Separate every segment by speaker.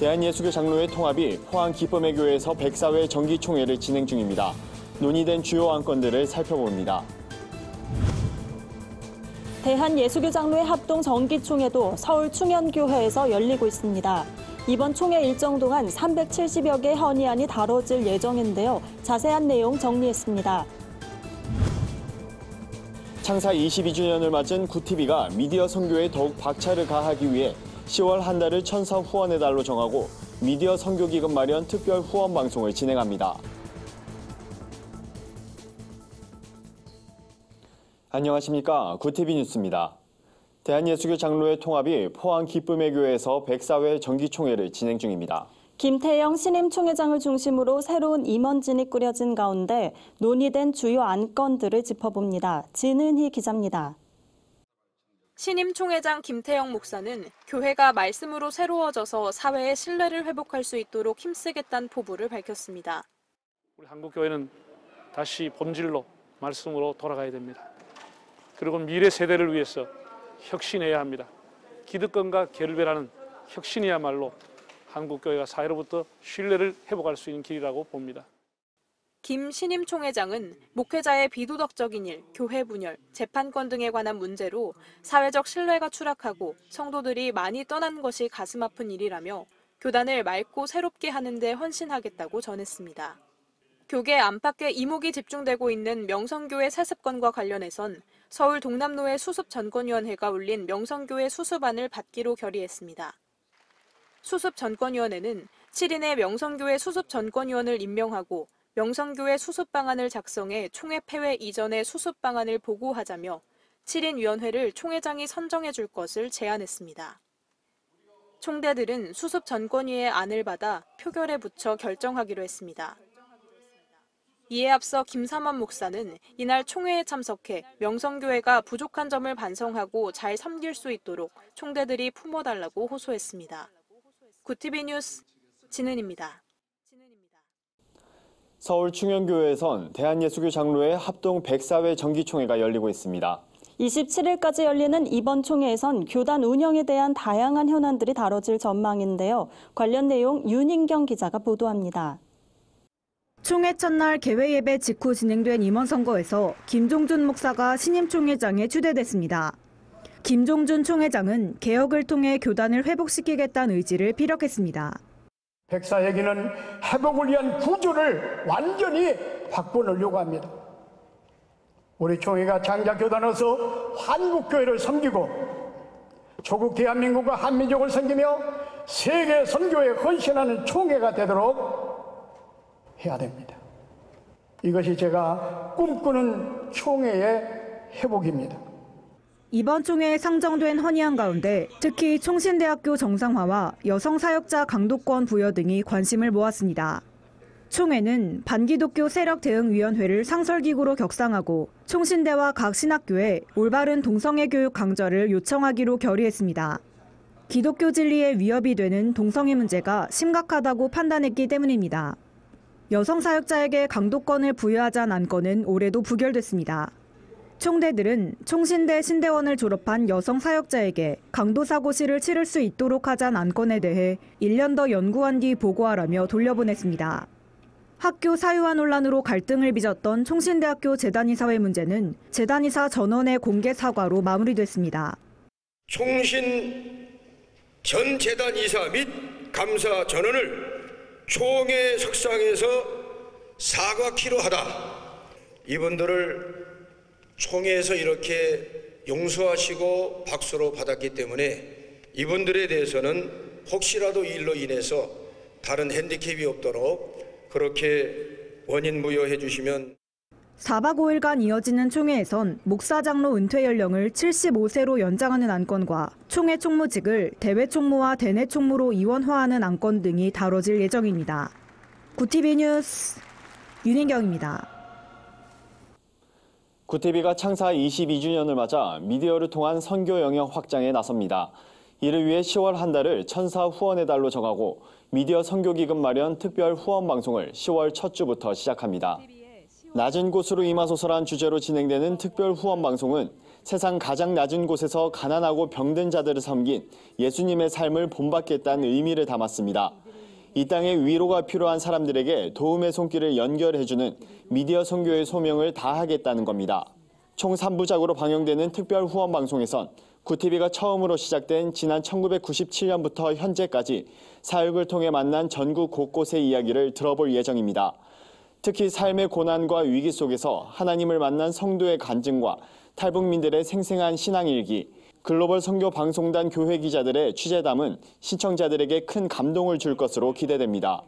Speaker 1: 대한예수교 장로회 통합이 포항 기쁨의 교회에서 104회 정기총회를 진행 중입니다. 논의된 주요 안건들을 살펴봅니다.
Speaker 2: 대한예수교 장로회 합동 정기총회도 서울 충현교회에서 열리고 있습니다. 이번 총회 일정 동안 370여 개 헌의안이 다뤄질 예정인데요. 자세한 내용 정리했습니다.
Speaker 1: 창사 22주년을 맞은 굿TV가 미디어 선교에 더욱 박차를 가하기 위해 10월 한 달을 천사 후원의 달로 정하고 미디어 선교 기금 마련 특별 후원 방송을 진행합니다. 안녕하십니까. 굿TV 뉴스입니다. 대한예수교 장로회 통합이 포항 기쁨의 교회에서 104회 정기총회를 진행 중입니다.
Speaker 2: 김태영 신임 총회장을 중심으로 새로운 임원진이 꾸려진 가운데 논의된 주요 안건들을 짚어봅니다. 진은희 기자입니다.
Speaker 3: 신임 총회장 김태영 목사는 교회가 말씀으로 새로워져서 사회의 신뢰를 회복할 수 있도록 힘쓰겠다는 포부를 밝혔습니다.
Speaker 4: 우리 한국교회는 다시 본질로 말씀으로 돌아가야 됩니다. 그리고 미래 세대를 위해서 혁신해야 합니다. 기득권과 결별하는 혁신이야말로 한국교회가 사회로부터 신뢰를 회복할 수 있는 길이라고 봅니다.
Speaker 3: 김 신임 총회장은 목회자의 비도덕적인 일, 교회 분열, 재판권 등에 관한 문제로 사회적 신뢰가 추락하고 성도들이 많이 떠난 것이 가슴 아픈 일이라며 교단을 맑고 새롭게 하는 데 헌신하겠다고 전했습니다. 교계 안팎에 이목이 집중되고 있는 명성교회 세습건과 관련해선 서울 동남로의 수습전권위원회가 올린 명성교회 수습안을 받기로 결의했습니다. 수습전권위원회는 7인의 명성교회 수습전권위원을 임명하고 명성교회 수습방안을 작성해 총회 폐회 이전에 수습방안을 보고하자며 7인 위원회를 총회장이 선정해 줄 것을 제안했습니다. 총대들은 수습전권위의 안을 받아 표결에 붙여 결정하기로 했습니다. 이에 앞서 김삼원 목사는 이날 총회에 참석해 명성교회가 부족한 점을 반성하고 잘 섬길 수 있도록 총대들이 품어달라고 호소했습니다. 굿TV 뉴스 진은입니다.
Speaker 1: 서울 충현교회에선 대한예수교 장로회 합동 104회 정기총회가 열리고 있습니다.
Speaker 2: 27일까지 열리는 이번 총회에선 교단 운영에 대한 다양한 현안들이 다뤄질 전망인데요. 관련 내용 윤인경 기자가 보도합니다.
Speaker 5: 총회 첫날 개회 예배 직후 진행된 임원 선거에서 김종준 목사가 신임 총회장에 추대됐습니다. 김종준 총회장은 개혁을 통해 교단을 회복시키겠다는 의지를 피력했습니다.
Speaker 6: 104회기는 회복을 위한 구조를 완전히 바꿔놓으려고 합니다. 우리 총회가 장자교단으로서 한국교회를 섬기고 조국 대한민국과 한민족을 섬기며 세계 선교에 헌신하는 총회가 되도록 해야 됩니다. 이것이 제가 꿈꾸는 총회의 회복입니다.
Speaker 5: 이번 총회에 상정된 헌의안 가운데 특히 총신대학교 정상화와 여성사역자 강도권 부여 등이 관심을 모았습니다. 총회는 반기독교 세력대응위원회를 상설기구로 격상하고 총신대와 각 신학교에 올바른 동성애 교육 강좌를 요청하기로 결의했습니다. 기독교 진리에 위협이 되는 동성애 문제가 심각하다고 판단했기 때문입니다. 여성사역자에게 강도권을 부여하자는 안건은 올해도 부결됐습니다. 총대들은 총신대 신대원을 졸업한 여성 사역자에게 강도사고시를 치를 수 있도록 하자는 안건에 대해 1년 더 연구한 뒤 보고하라며 돌려보냈습니다. 학교 사유화 논란으로 갈등을 빚었던 총신대학교 재단이사회 문제는 재단이사 전원의 공개 사과로 마무리됐습니다.
Speaker 7: 총신 전 재단이사 및 감사 전원을 총회 석상에서 사과키로 하다. 이분들을 총회에서 이렇게 용서하시고 박수로 받았기 때문에 이분들에 대해서는 혹시라도 이 일로 인해서 다른 핸디캡이 없도록 그렇게 원인 부여해 주시면.
Speaker 5: 4박 5일간 이어지는 총회에선 목사 장로 은퇴 연령을 75세로 연장하는 안건과 총회 총무직을 대외 총무와 대내 총무로 이원화하는 안건 등이 다뤄질 예정입니다. 굿TV 뉴스 윤인경입니다.
Speaker 1: 굿TV가 창사 22주년을 맞아 미디어를 통한 선교 영역 확장에 나섭니다. 이를 위해 10월 한 달을 천사 후원의 달로 정하고 미디어 선교 기금 마련 특별 후원 방송을 10월 첫 주부터 시작합니다. 낮은 곳으로 임하소서란 주제로 진행되는 특별 후원 방송은 세상 가장 낮은 곳에서 가난하고 병든 자들을 섬긴 예수님의 삶을 본받겠다는 의미를 담았습니다. 이 땅에 위로가 필요한 사람들에게 도움의 손길을 연결해주는 미디어 선교의 소명을 다하겠다는 겁니다. 총 3부작으로 방영되는 특별 후원 방송에선 구티비가 처음으로 시작된 지난 1997년부터 현재까지 사역을 통해 만난 전국 곳곳의 이야기를 들어볼 예정입니다. 특히 삶의 고난과 위기 속에서 하나님을 만난 성도의 간증과 탈북민들의 생생한 신앙일기, 글로벌 선교 방송단 교회 기자들의 취재담은 시청자들에게 큰 감동을 줄 것으로 기대됩니다.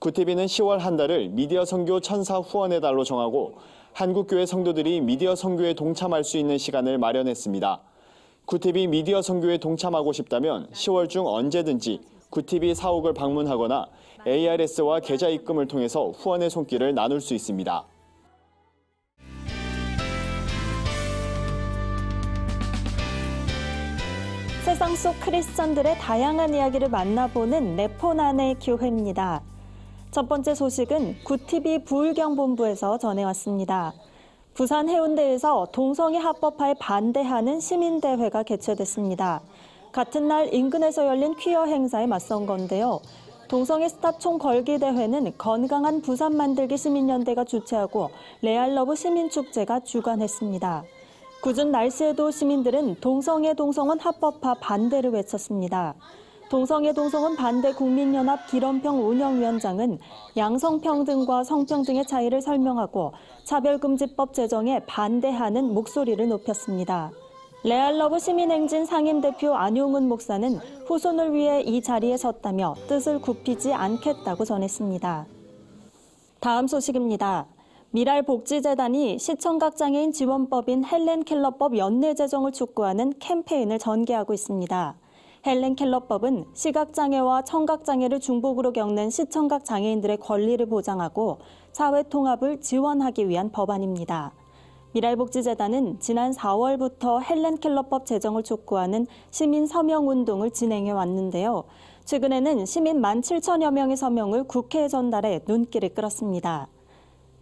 Speaker 1: 구티비는 10월 한 달을 미디어 선교 천사 후원의 달로 정하고 한국교회 성도들이 미디어 선교에 동참할 수 있는 시간을 마련했습니다. 구티비 미디어 선교에 동참하고 싶다면 10월 중 언제든지 구티비 사옥을 방문하거나 ARS와 계좌 입금을 통해서 후원의 손길을 나눌 수 있습니다.
Speaker 2: 세상 속 크리스천들의 다양한 이야기를 만나보는 네포난의 교회입니다. 첫 번째 소식은 구티비 부울경본부에서 전해왔습니다. 부산 해운대에서 동성애 합법화에 반대하는 시민대회가 개최됐습니다. 같은 날 인근에서 열린 퀴어 행사에 맞선 건데요. 동성애 스탑 총 걸기 대회는 건강한 부산 만들기 시민연대가 주최하고 레알러브 시민축제가 주관했습니다. 궂은 날씨에도 시민들은 동성애 동성혼 합법화 반대를 외쳤습니다. 동성애 동성혼 반대 국민연합 기런평 운영위원장은 양성평등과 성평등의 차이를 설명하고 차별금지법 제정에 반대하는 목소리를 높였습니다. 레알러브 시민행진 상임대표 안용은 목사는 후손을 위해 이 자리에 섰다며 뜻을 굽히지 않겠다고 전했습니다. 다음 소식입니다. 미랄복지재단이 시청각장애인 지원법인 헬렌켈러법 연내 제정을 촉구하는 캠페인을 전개하고 있습니다. 헬렌켈러법은 시각장애와 청각장애를 중복으로 겪는 시청각장애인들의 권리를 보장하고 사회통합을 지원하기 위한 법안입니다. 미랄복지재단은 지난 4월부터 헬렌켈러법 제정을 촉구하는 시민 서명운동을 진행해 왔는데요. 최근에는 시민 17,000여 명의 서명을 국회에 전달해 눈길을 끌었습니다.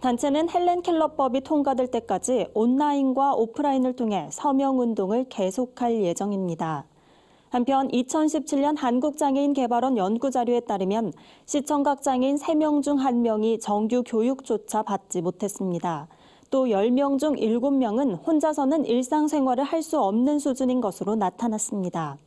Speaker 2: 단체는 헬렌켈러법이 통과될 때까지 온라인과 오프라인을 통해 서명운동을 계속할 예정입니다. 한편 2017년 한국장애인개발원 연구자료에 따르면 시청각장애인 3명 중 1명이 정규 교육조차 받지 못했습니다. 또 10명 중 7명은 혼자서는 일상생활을 할 수 없는 수준인 것으로 나타났습니다.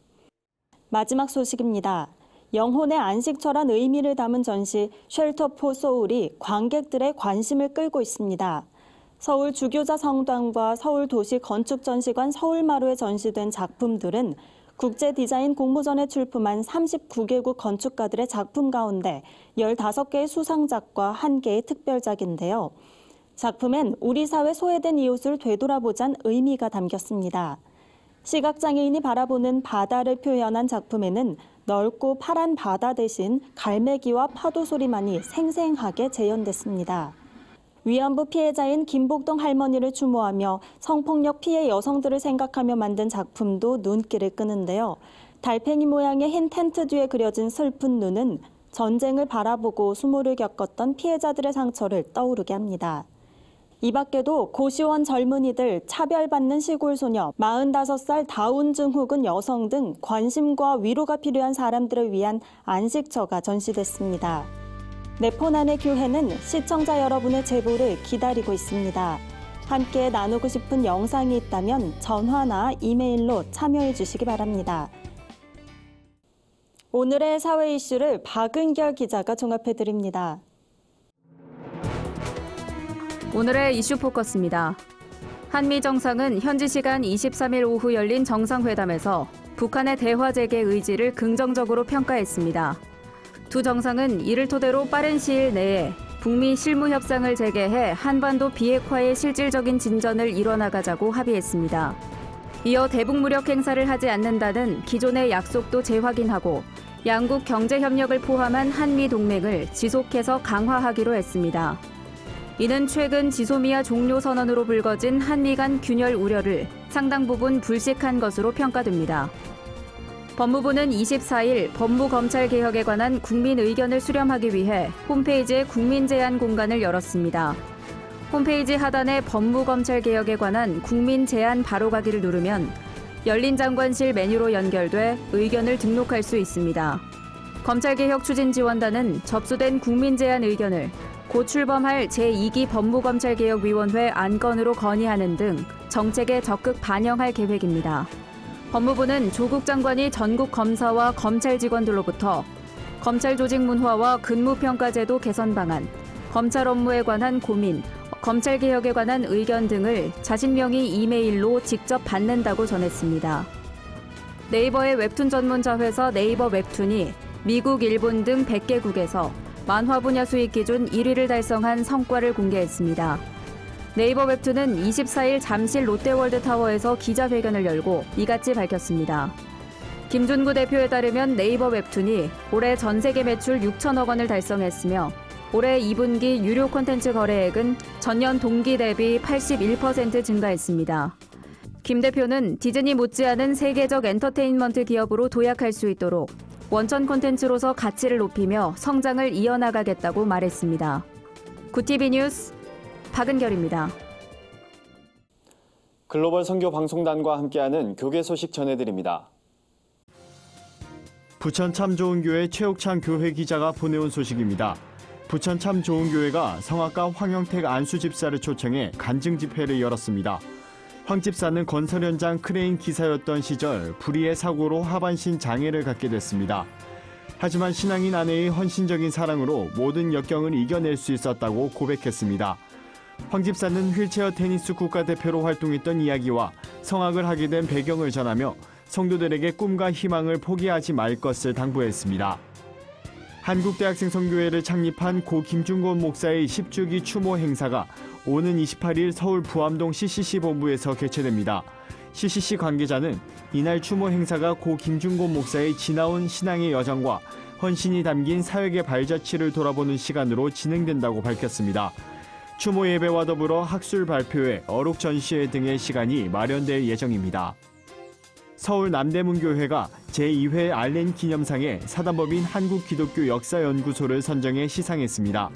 Speaker 2: 마지막 소식입니다. 영혼의 안식처란 의미를 담은 전시 쉘터 포 소울이 관객들의 관심을 끌고 있습니다. 서울 주교자 성당과 서울도시건축전시관 서울마루에 전시된 작품들은 국제디자인 공모전에 출품한 39개국 건축가들의 작품 가운데 15개의 수상작과 1개의 특별작인데요. 작품엔 우리 사회 소외된 이웃을 되돌아보자는 의미가 담겼습니다. 시각장애인이 바라보는 바다를 표현한 작품에는 넓고 파란 바다 대신 갈매기와 파도 소리만이 생생하게 재현됐습니다. 위안부 피해자인 김복동 할머니를 추모하며 성폭력 피해 여성들을 생각하며 만든 작품도 눈길을 끄는데요. 달팽이 모양의 흰 텐트 뒤에 그려진 슬픈 눈은 전쟁을 바라보고 수모를 겪었던 피해자들의 상처를 떠오르게 합니다. 이 밖에도 고시원 젊은이들, 차별받는 시골 소녀, 45살 다운 증후군 여성 등 관심과 위로가 필요한 사람들을 위한 안식처가 전시됐습니다. 네포난의 교회는 시청자 여러분의 제보를 기다리고 있습니다. 함께 나누고 싶은 영상이 있다면 전화나 이메일로 참여해 주시기 바랍니다. 오늘의 사회 이슈를 박은결 기자가 종합해 드립니다.
Speaker 8: 오늘의 이슈 포커스입니다. 한미 정상은 현지 시간 23일 오후 열린 정상회담에서 북한의 대화 재개 의지를 긍정적으로 평가했습니다. 두 정상은 이를 토대로 빠른 시일 내에 북미 실무 협상을 재개해 한반도 비핵화의 실질적인 진전을 이뤄나가자고 합의했습니다. 이어 대북 무력 행사를 하지 않는다는 기존의 약속도 재확인하고 양국 경제 협력을 포함한 한미 동맹을 지속해서 강화하기로 했습니다. 이는 최근 지소미아 종료 선언으로 불거진 한미 간 균열 우려를 상당 부분 불식한 것으로 평가됩니다. 법무부는 24일 법무검찰개혁에 관한 국민 의견을 수렴하기 위해 홈페이지에 국민제안 공간을 열었습니다. 홈페이지 하단에 법무검찰개혁에 관한 국민 제안 바로가기를 누르면 열린 장관실 메뉴로 연결돼 의견을 등록할 수 있습니다. 검찰개혁 추진지원단은 접수된 국민 제안 의견을 곧 출범할 제2기 법무검찰개혁위원회 안건으로 건의하는 등 정책에 적극 반영할 계획입니다. 법무부는 조국 장관이 전국 검사와 검찰 직원들로부터 검찰 조직 문화와 근무평가제도 개선 방안, 검찰 업무에 관한 고민, 검찰 개혁에 관한 의견 등을 자신 명의 이메일로 직접 받는다고 전했습니다. 네이버의 웹툰 전문자 회사 네이버 웹툰이 미국, 일본 등 100개국에서 만화 분야 수익 기준 1위를 달성한 성과를 공개했습니다. 네이버 웹툰은 24일 잠실 롯데월드타워에서 기자회견을 열고 이같이 밝혔습니다. 김준구 대표에 따르면 네이버 웹툰이 올해 전 세계 매출 6천억 원을 달성했으며 올해 2분기 유료 콘텐츠 거래액은 전년 동기 대비 81% 증가했습니다. 김 대표는 디즈니 못지않은 세계적 엔터테인먼트 기업으로 도약할 수 있도록 원천 콘텐츠로서 가치를 높이며 성장을 이어나가겠다고 말했습니다. 구티비 뉴스 박은결입니다.
Speaker 1: 글로벌 선교 방송단과 함께하는 교계 소식 전해드립니다. 부천 참 좋은 교회 최옥찬 교회 기자가 보내온 소식입니다. 부천 참 좋은 교회가 성악가 황영택 안수 집사를 초청해 간증 집회를 열었습니다. 황 집사는 건설 현장 크레인 기사였던 시절 불의의 사고로 하반신 장애를 갖게 됐습니다. 하지만 신앙인 아내의 헌신적인 사랑으로 모든 역경을 이겨낼 수 있었다고 고백했습니다. 황 집사는 휠체어 테니스 국가대표로 활동했던 이야기와 성악을 하게 된 배경을 전하며 성도들에게 꿈과 희망을 포기하지 말 것을 당부했습니다. 한국대학생 선교회를 창립한 고 김준곤 목사의 10주기 추모 행사가 오는 28일 서울 부암동 CCC 본부에서 개최됩니다. CCC 관계자는 이날 추모 행사가 고 김준곤 목사의 지나온 신앙의 여정과 헌신이 담긴 사역의 발자취를 돌아보는 시간으로 진행된다고 밝혔습니다. 추모 예배와 더불어 학술 발표회, 어록 전시회 등의 시간이 마련될 예정입니다. 서울 남대문교회가 제2회 알렌 기념상에 사단법인 한국기독교역사연구소를 선정해 시상했습니다.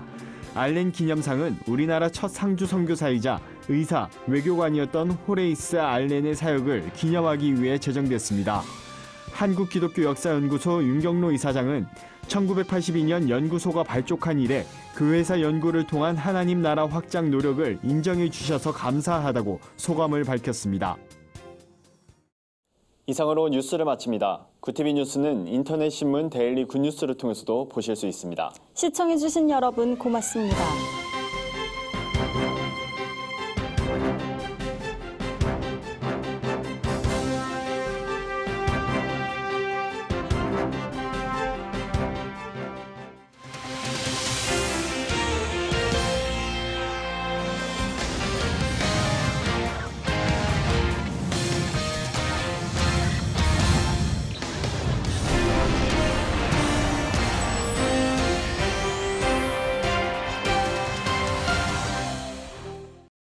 Speaker 1: 알렌 기념상은 우리나라 첫 상주 선교사이자 의사, 외교관이었던 호레이스 알렌의 사역을 기념하기 위해 제정됐습니다. 한국기독교역사연구소 윤경로 이사장은 1982년 연구소가 발족한 이래 교회사 연구를 통한 하나님 나라 확장 노력을 인정해 주셔서 감사하다고 소감을 밝혔습니다. 이상으로 뉴스를 마칩니다. 구티비 뉴스는 인터넷 신문 데일리 굿뉴스를 통해서도 보실 수 있습니다.
Speaker 2: 시청해주신 여러분 고맙습니다.